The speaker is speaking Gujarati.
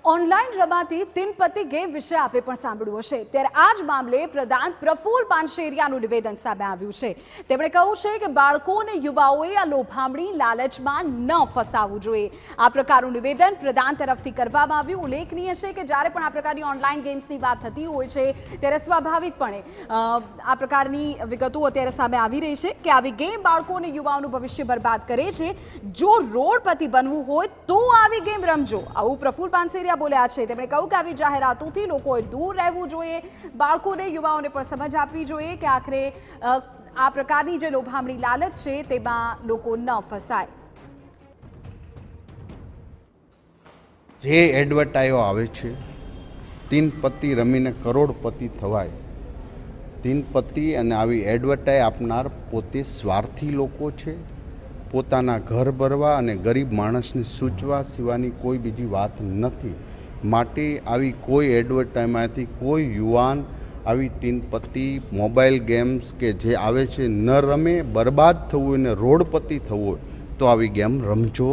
ઓનલાઈન રમાતી તીનપત્તી ગેમ વિશે આપે પણ સાંભળ્યું હશે ત્યારે આ જ મામલે પ્રધાન પ્રફુલ પાનશેરિયાનું નિવેદન સામે આવ્યું છે। તેમણે કહ્યું છે કે બાળકોને યુવાઓએ આ લોભામણી લાલચમાં ન ફસાવવું જોઈએ। આ પ્રકારનું નિવેદન પ્રધાન તરફથી કરવામાં આવ્યું। ઉલ્લેખનીય છે કે જ્યારે પણ આ પ્રકારની ઓનલાઈન ગેમ્સની વાત થતી હોય છે ત્યારે સ્વાભાવિકપણે આ પ્રકારની વિગતો અત્યારે સામે આવી રહી છે કે આવી ગેમ બાળકોને યુવાઓનું ભવિષ્ય બરબાદ કરે છે। જો રોડપતિ બનવું હોય તો આવી ગેમ રમજો, આવું પ્રફુલ પાનશેરિયા બોલ્યા છે। તેમણે કહ્યું કે આવી જાહેરાતોથી લોકોએ દૂર રહેવું જોઈએ, બાળકોને યુવાઓને પણ સમજ આપવી જોઈએ કે આખરે આ પ્રકારની જે લોભામણી લાલચ છે તેમાં લોકો ન ફસાય। જે એડવર્ટાઈઝો આવે છે તીનપત્તી રમીને કરોડપતિ થવાય, તીનપત્તી અને આવી એડવર્ટાઈઝ આપનાર પોતે સ્વાર્થી લોકો છે। પોતાના ઘર ભરવા અને ગરીબ માણસને સૂચવા સિવાયની કોઈ બીજી વાત નથી। માટે આવી કોઈ એડવર્ટાઈઝમાંથી કોઈ યુવાન આવી તીનપત્તી મોબાઈલ ગેમ્સ કે જે આવે છે ન રમે। બરબાદ થવું હોય ને રોડપતિ થવું હોય તો આવી ગેમ રમજો